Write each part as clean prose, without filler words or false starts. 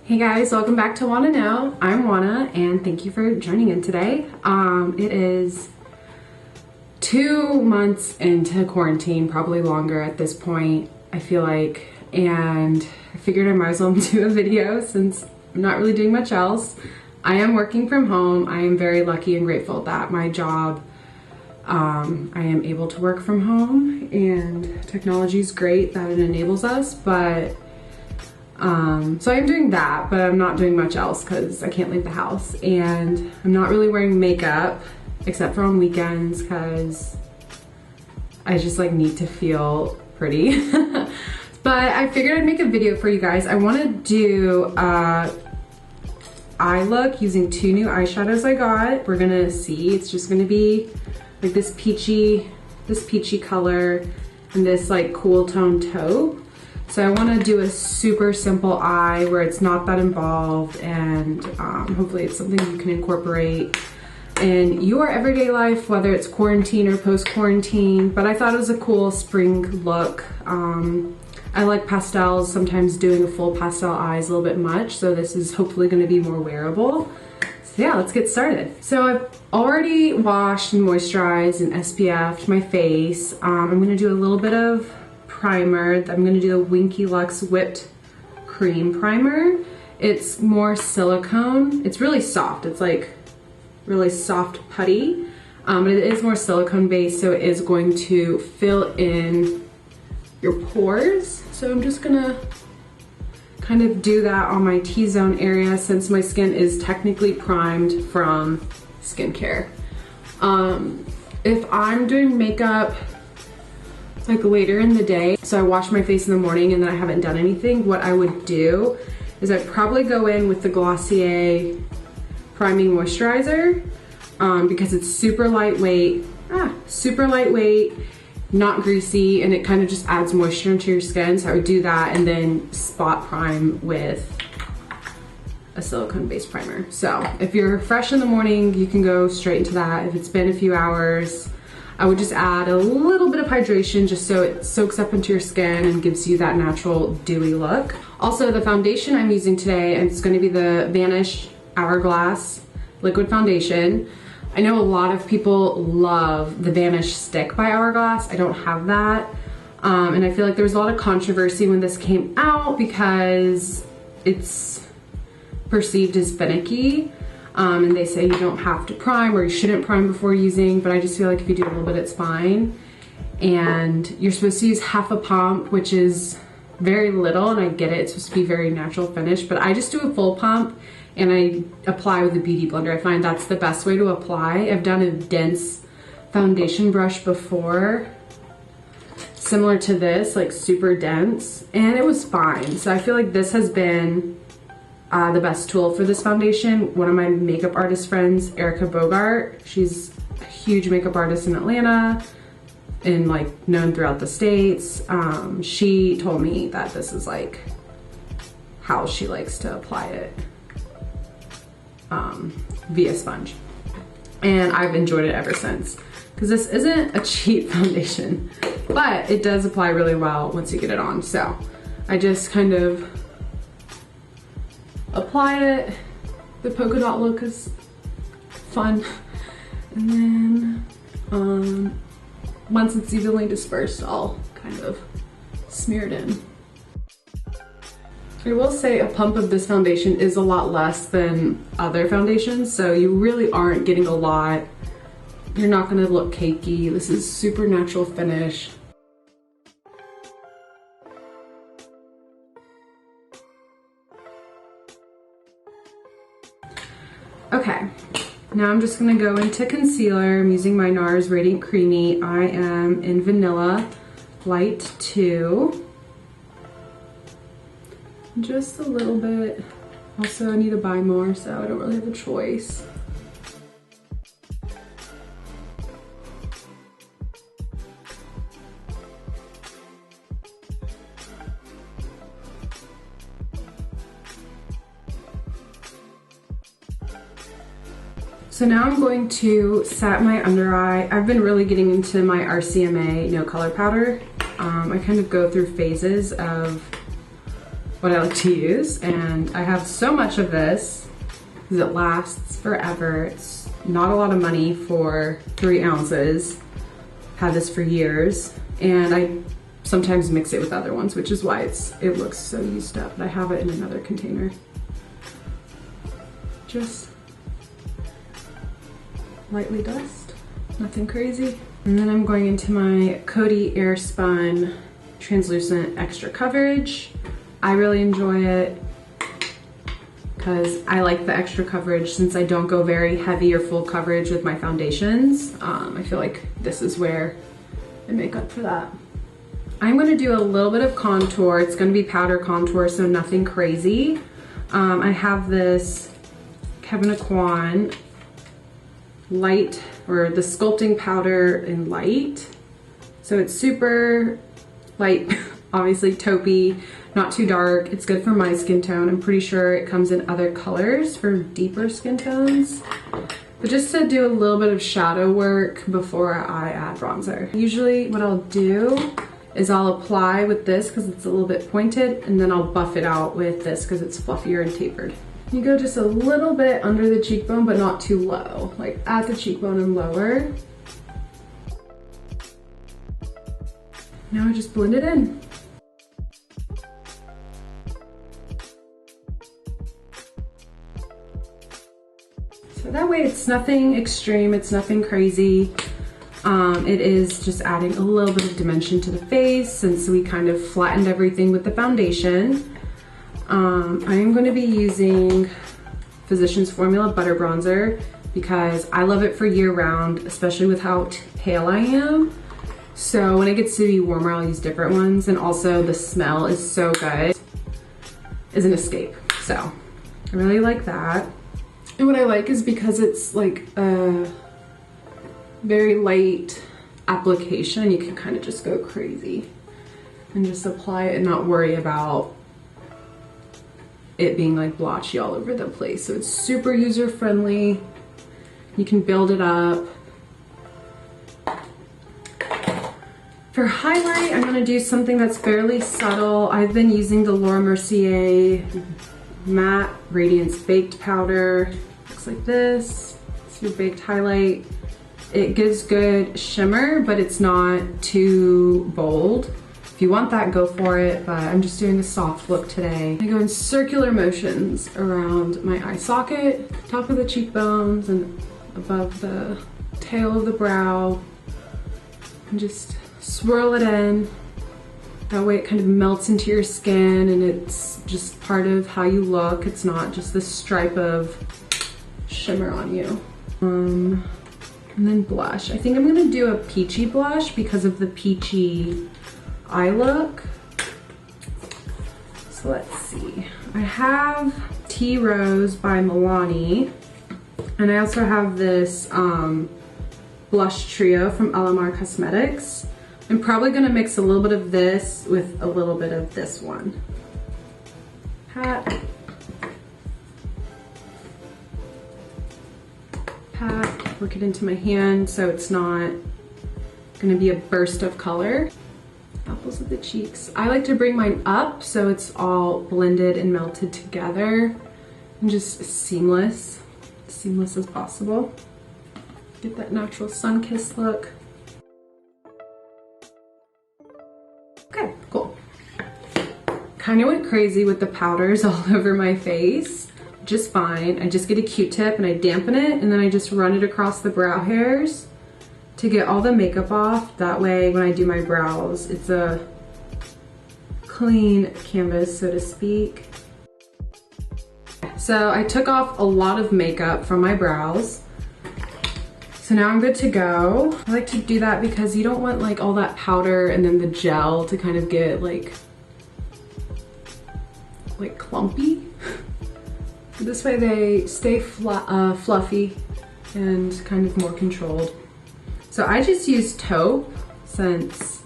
Hey guys, welcome back to Wanna Know. I'm Wanna and thank you for joining in today. It is 2 months into quarantine, probably longer at this point, I feel like, and I figured I might as well do a video since I'm not really doing much else. I am working from home. I am very lucky and grateful that my job, I am able to work from home, and technology is great that it enables us, but so I'm doing that, but I'm not doing much else because I can't leave the house, and I'm not really wearing makeup except for on weekends because I just like need to feel pretty. But I figured I'd make a video for you guys. I want to do eye look using 2 new eyeshadows I got. We're gonna see. It's just gonna be like this peachy color and this like cool tone taupe. So I want to do a super simple eye where it's not that involved, and hopefully it's something you can incorporate in your everyday life, whether it's quarantine or post-quarantine. But I thought it was a cool spring look. I like pastels, sometimes doing a full pastel eye is a little bit much, so this is hopefully going to be more wearable. So yeah, let's get started. So I've already washed and moisturized and SPF'd my face. I'm going to do a little bit of primer. I'm going to do the Winky Lux Whipped Cream Primer. It's more silicone. It's really soft. It's like really soft putty, but it is more silicone based, so it is going to fill in your pores. So I'm just gonna kind of do that on my T-zone area since my skin is technically primed from skincare. If I'm doing makeup like later in the day, so I wash my face in the morning and then I haven't done anything, what I would do is I'd probably go in with the Glossier priming moisturizer because it's super lightweight, not greasy, and it kind of just adds moisture into your skin. So I would do that and then spot prime with a silicone based primer. So if you're fresh in the morning, you can go straight into that. If it's been a few hours, I would just add a little bit of hydration just so it soaks up into your skin and gives you that natural dewy look. Also, the foundation I'm using today, and it's going to be the Vanish Hourglass Liquid Foundation. I know a lot of people love the Vanish Stick by Hourglass. I don't have that. And I feel like there was a lot of controversy when this came out because it's perceived as finicky. And they say you don't have to prime or you shouldn't prime before using, but I just feel like if you do a little bit, it's fine. And you're supposed to use half a pump, which is very little, and I get it, it's supposed to be very natural finish, but I just do a full pump and I apply with a beauty blender. I find that's the best way to apply. I've done a dense foundation brush before, similar to this, like super dense, and it was fine. So I feel like this has been the best tool for this foundation. One of my makeup artist friends, Erica Bogart, she's a huge makeup artist in Atlanta and like known throughout the States. She told me that this is like how she likes to apply it via sponge. And I've enjoyed it ever since because this isn't a cheap foundation, but it does apply really well once you get it on. So I just kind of apply it. The polka dot look is fun. And then once it's evenly dispersed, I'll kind of smear it in. I will say a pump of this foundation is a lot less than other foundations, so you really aren't getting a lot. You're not gonna look cakey. This is super natural finish. Okay, now I'm just gonna go into concealer. I'm using my NARS Radiant Creamy. I am in Vanilla Light 2. Just a little bit. Also, I need to buy more, so I don't really have a choice. So now I'm going to set my under eye. I've been really getting into my RCMA No Color Powder. I kind of go through phases of what I like to use. And I have so much of this because it lasts forever. It's not a lot of money for 3 ounces. Had this for years, and I sometimes mix it with other ones, which is why it looks so used up. But I have it in another container. Just lightly dust, nothing crazy. And then I'm going into my Coty Airspun Translucent Extra Coverage. I really enjoy it because I like the extra coverage since I don't go very heavy or full coverage with my foundations. I feel like this is where I make up for that. I'm gonna do a little bit of contour. It's gonna be powder contour, so nothing crazy. I have this Kevin Aquan light, or the sculpting powder in light. So it's super light, obviously taupey, not too dark. It's good for my skin tone. I'm pretty sure it comes in other colors for deeper skin tones. But just to do a little bit of shadow work before I add bronzer. Usually what I'll do is I'll apply with this because it's a little bit pointed, and then I'll buff it out with this because it's fluffier and tapered. You go just a little bit under the cheekbone, but not too low, like at the cheekbone and lower. Now I just blend it in. So that way it's nothing extreme, it's nothing crazy. It is just adding a little bit of dimension to the face since we kind of flattened everything with the foundation. I am going to be using Physicians Formula Butter Bronzer because I love it for year round, especially with how pale I am. So when it gets to be warmer, I'll use different ones. And also the smell is so good. It's an escape. So I really like that. And what I like is because it's like a very light application, you can kind of just go crazy and just apply it and not worry about it being like blotchy all over the place. So it's super user friendly. You can build it up. For highlight, I'm gonna do something that's fairly subtle. I've been using the Laura Mercier Matte Radiance Baked Powder. Looks like this. It's your baked highlight. It gives good shimmer, but it's not too bold. If you want that, go for it, but I'm just doing a soft look today. I go in circular motions around my eye socket, top of the cheekbones, and above the tail of the brow, and just swirl it in. That way it kind of melts into your skin and it's just part of how you look. It's not just this stripe of shimmer on you. And then blush. I think I'm gonna do a peachy blush because of the peachy eye look. So let's see. I have Tea Rose by Milani, and I also have this blush trio from LMR Cosmetics. I'm probably gonna mix a little bit of this with a little bit of this one. Pat. Work it into my hand so it's not gonna be a burst of color. Apples of the cheeks. I like to bring mine up so it's all blended and melted together and just seamless as possible. Get that natural sun-kissed look. Okay, cool. Kind of went crazy with the powders all over my face. Just fine. I just get a Q-tip and I dampen it and then I just run it across the brow hairs to get all the makeup off. That way when I do my brows, it's a clean canvas, so to speak. So I took off a lot of makeup from my brows. So now I'm good to go. I like to do that because you don't want like all that powder and then the gel to kind of get like clumpy. This way they stay fluffy and kind of more controlled. So I just use taupe since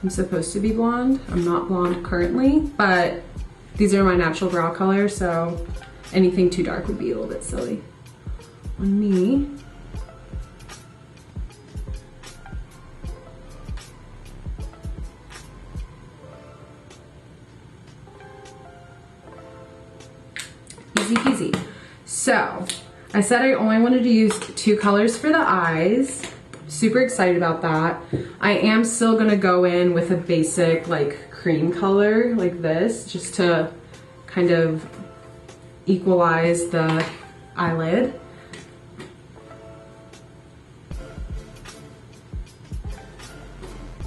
I'm supposed to be blonde. I'm not blonde currently, but these are my natural brow colors, so anything too dark would be a little bit silly on me. easy peasy. So I said I only wanted to use 2 colors for the eyes. Super excited about that. I am still gonna go in with a basic like cream color like this, just to kind of equalize the eyelid.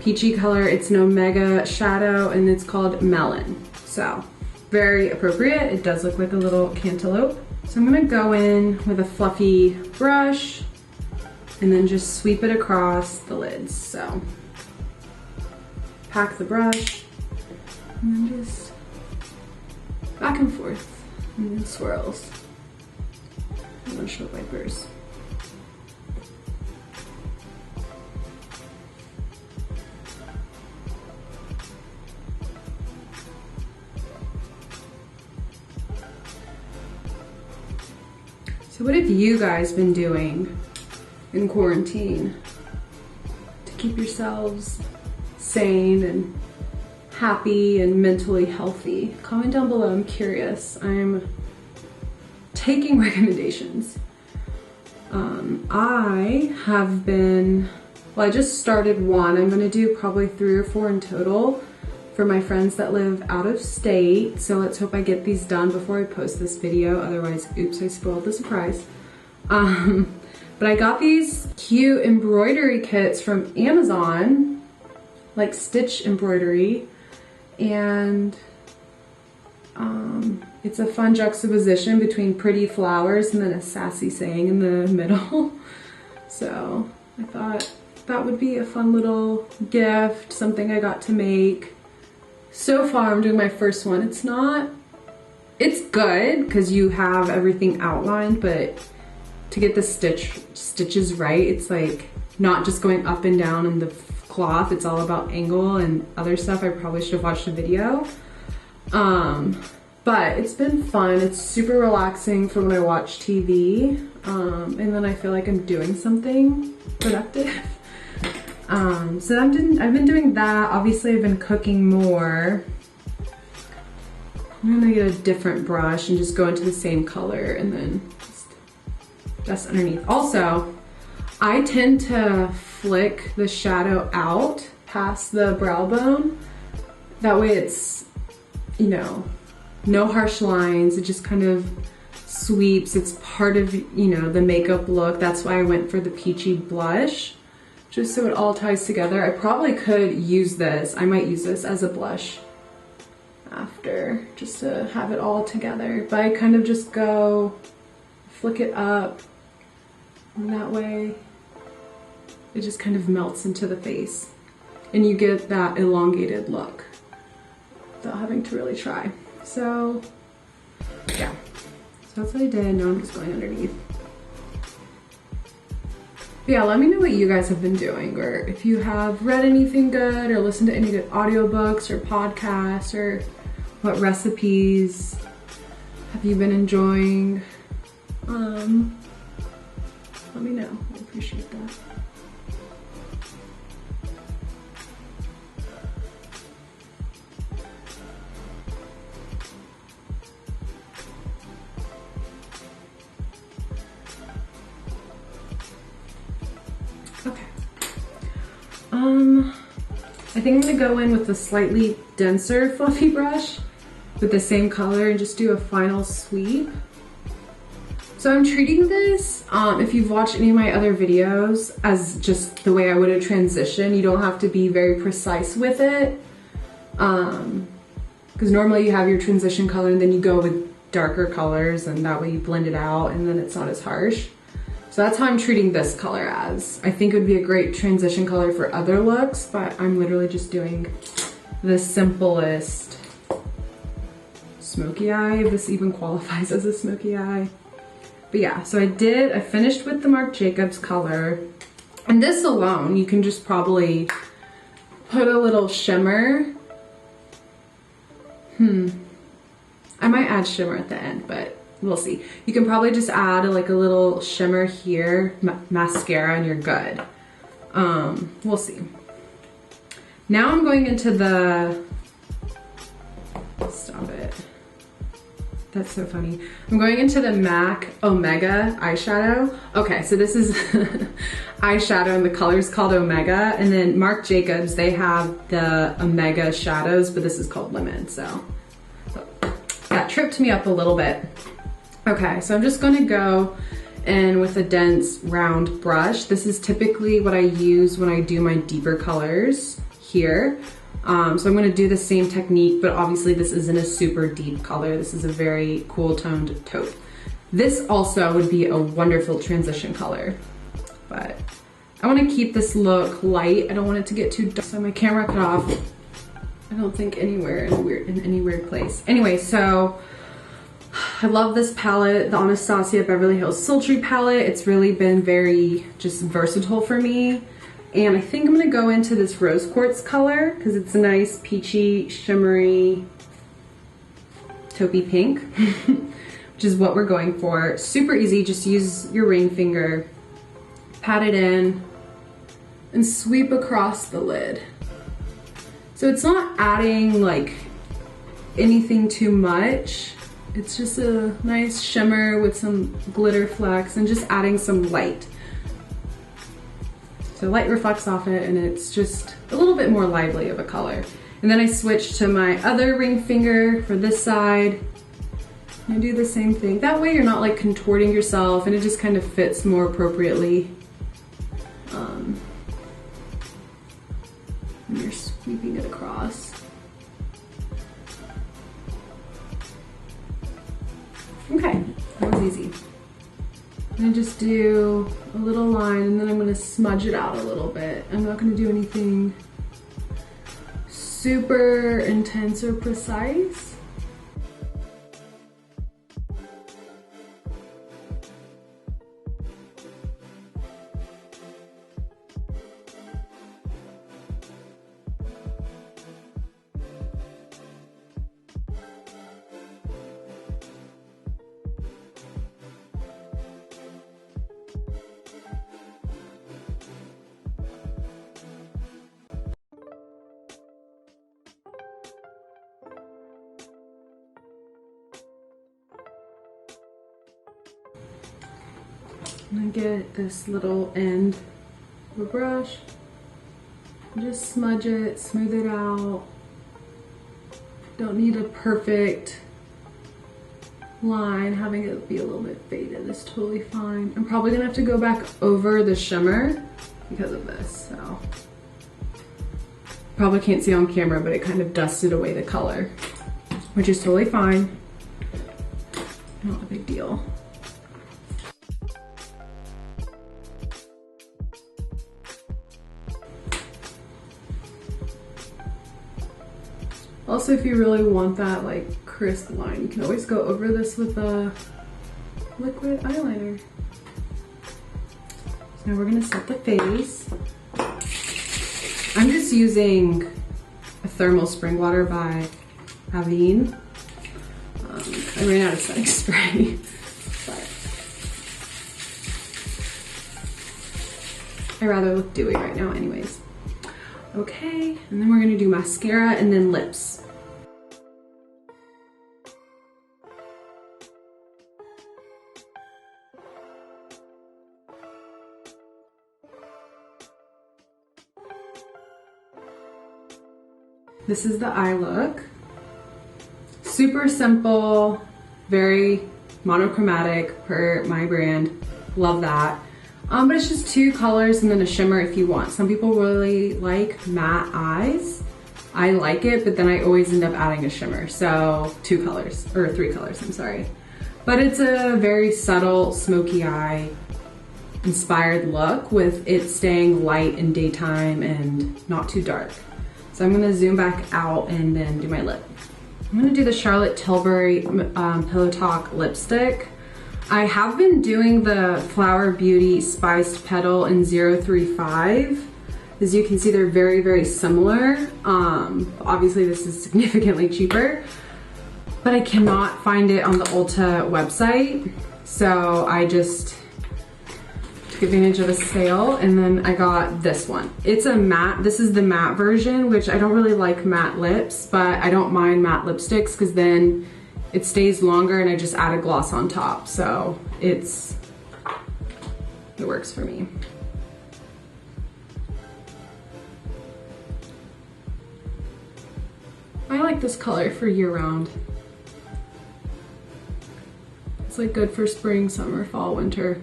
Peachy color, it's an Omega shadow and it's called Melon. So very appropriate. It does look like a little cantaloupe. So I'm gonna go in with a fluffy brush and then just sweep it across the lids. So pack the brush and then just back and forth and then swirls. Windshield wipers. So what have you guys been doing in quarantine to keep yourselves sane and happy and mentally healthy? Comment down below, I'm curious. I'm taking recommendations. I have been, well, I just started one. I'm gonna do probably 3 or 4 in total for my friends that live out of state. So let's hope I get these done before I post this video. Otherwise, oops, I spoiled the surprise. But I got these cute embroidery kits from Amazon, like stitch embroidery. And it's a fun juxtaposition between pretty flowers and then a sassy saying in the middle. So I thought that would be a fun little gift, something I got to make. So far I'm doing my first one. It's good because you have everything outlined, but to get the stitches right, it's like not just going up and down in the cloth, it's all about angle and other stuff. I probably should have watched a video. But it's been fun. It's super relaxing for when I watch TV. And then I feel like I'm doing something productive. So I've been doing that. Obviously I've been cooking more. I'm gonna get a different brush and just go into the same color and then just underneath. Also, I tend to flick the shadow out past the brow bone. That way it's, you know, no harsh lines. It just kind of sweeps. It's part of, you know, the makeup look. That's why I went for the peachy blush, just so it all ties together. I probably could use this. I might use this as a blush after, just to have it all together. But I kind of just go flick it up, and that way it just kind of melts into the face and you get that elongated look without having to really try. So yeah, so that's what I did. Now I'm just going underneath. But yeah, let me know what you guys have been doing, or if you have read anything good or listened to any good audiobooks or podcasts, or what recipes have you been enjoying. Let me know. I appreciate that. Okay. I think I'm gonna go in with a slightly denser fluffy brush with the same color and just do a final sweep. So I'm treating this, if you've watched any of my other videos, as just the way I would have transitioned. You don't have to be very precise with it. Because normally you have your transition color and then you go with darker colors and that way you blend it out and then it's not as harsh. So that's how I'm treating this color as. I think it would be a great transition color for other looks, but I'm literally just doing the simplest smoky eye, if this even qualifies as a smoky eye. But yeah, so I finished with the Marc Jacobs color. And this alone, you can just probably put a little shimmer. I might add shimmer at the end, but we'll see. You can probably just add like a little shimmer here, mascara, and you're good. We'll see. Now I'm going into the, stop it. That's so funny. I'm going into the MAC Omega eyeshadow. Okay, so this is eyeshadow and the color's called Omega. And then Marc Jacobs, they have the Omega shadows, but this is called Lemon, so that tripped me up a little bit. Okay, so I'm just gonna go in with a dense round brush. This is typically what I use when I do my deeper colors here. So I'm gonna do the same technique, but obviously this isn't a super deep color. This is a very cool toned taupe. This also would be a wonderful transition color, but I wanna keep this look light. I don't want it to get too dark. So my camera cut off, I don't think anywhere in any weird place. Anyway, so I love this palette, the Anastasia Beverly Hills Sultry palette. It's really been very just versatile for me. And I think I'm gonna go into this rose quartz color because it's a nice peachy, shimmery, taupey pink, which is what we're going for. Super easy, just use your ring finger, pat it in, and sweep across the lid. So it's not adding like anything too much. It's just a nice shimmer with some glitter flecks and just adding some light. So light reflects off it and it's just a little bit more lively of a color. And then I switch to my other ring finger for this side. And I do the same thing. That way you're not like contorting yourself and it just kind of fits more appropriately. When you're sweeping it across. Okay, that was easy. I'm gonna just do a little line and then I'm gonna smudge it out a little bit. I'm not gonna do anything super intense or precise. I'm gonna get this little end of a brush, just smudge it, smooth it out. Don't need a perfect line. Having it be a little bit faded is totally fine. I'm probably gonna have to go back over the shimmer because of this, so. Probably can't see on camera, but it kind of dusted away the color, which is totally fine. Not a big deal. Also, if you really want that like crisp line, you can always go over this with a liquid eyeliner. So now we're gonna set the face. I'm just using a thermal spring water by Avene. I ran out of setting spray, but I rather look dewy right now anyways. Okay, and then we're gonna do mascara and then lips. This is the eye look. Super simple, very monochromatic per my brand. Love that. But it's just two colors and then a shimmer if you want. Some people really like matte eyes. I like it, but then I always end up adding a shimmer. So two colors, or three colors, I'm sorry. But it's a very subtle smoky eye inspired look with it staying light in daytime and not too dark. So I'm gonna zoom back out and then do my lip. I'm gonna do the Charlotte Tilbury Pillow Talk lipstick. I have been doing the Flower Beauty Spiced Petal in 035. As you can see, they're very, very similar. Obviously this is significantly cheaper, but I cannot find it on the Ulta website. So I just took advantage of a sale and then I got this one. It's a matte, this is the matte version, which I don't really like matte lips, but I don't mind matte lipsticks because then it stays longer and I just add a gloss on top. So it works for me. I like this color for year round. It's like good for spring, summer, fall, winter.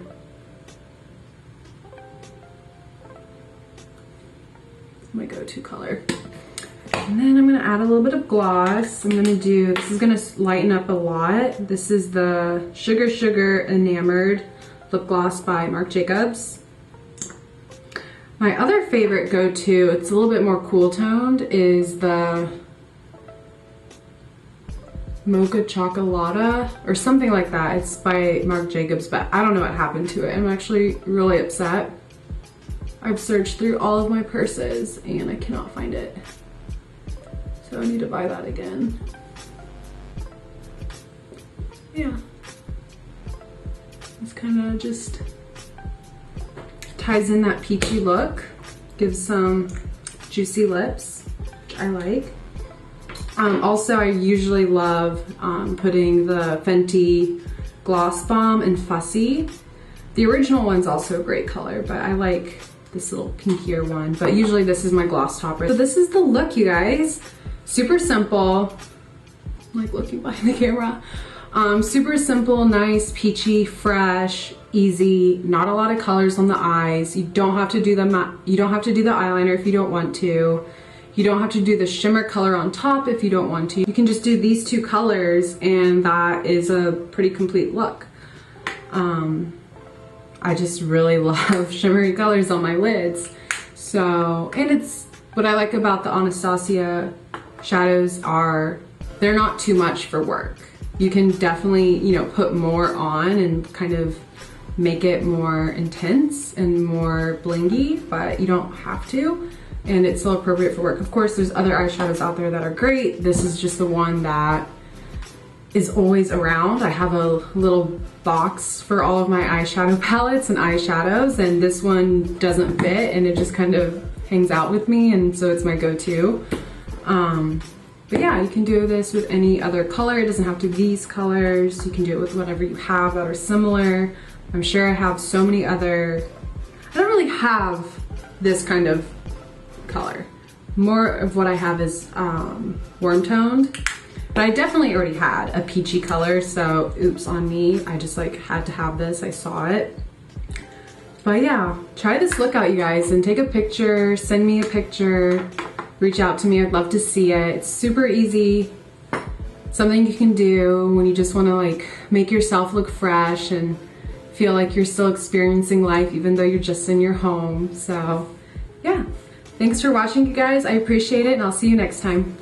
It's my go-to color. And then I'm gonna add a little bit of gloss. This is gonna lighten up a lot. This is the Sugar Sugar Enamored Lip Gloss by Marc Jacobs. My other favorite go-to, it's a little bit more cool toned, is the Mocha Chocolata or something like that. It's by Marc Jacobs, but I don't know what happened to it. I'm actually really upset. I've searched through all of my purses and I cannot find it. So I need to buy that again. Yeah. It's kind of just ties in that peachy look, gives some juicy lips, which I like. Also, I usually love putting the Fenty Gloss Bomb in Fussy. The original one's also a great color, but I like this little pinkier one. But usually this is my gloss topper. So this is the look, you guys. Super simple. I'm like looking behind the camera. Super simple, nice, peachy, fresh, easy. Not a lot of colors on the eyes. You don't have to do the eyeliner if you don't want to. You don't have to do the shimmer color on top if you don't want to. You can just do these two colors and that is a pretty complete look. I just really love shimmery colors on my lids. So, and it's what I like about the Anastasia shadows are they're not too much for work. You can definitely, you know, put more on and kind of make it more intense and more blingy, but you don't have to. And it's still appropriate for work. Of course, there's other eyeshadows out there that are great. This is just the one that is always around. I have a little box for all of my eyeshadow palettes and eyeshadows, and this one doesn't fit and it just kind of hangs out with me, and so it's my go-to. But yeah, you can do this with any other color. It doesn't have to be these colors. You can do it with whatever you have that are similar. I'm sure I have so many other, I don't really have this kind of color. More of what I have is warm toned, but I definitely already had a peachy color, so oops on me. I just like had to have this, I saw it. But yeah, try this look out, you guys, and take a picture, send me a picture, reach out to me, I'd love to see it. It's super easy, something you can do when you just wanna like make yourself look fresh and feel like you're still experiencing life even though you're just in your home. So yeah. Thanks for watching, you guys. I appreciate it, and I'll see you next time.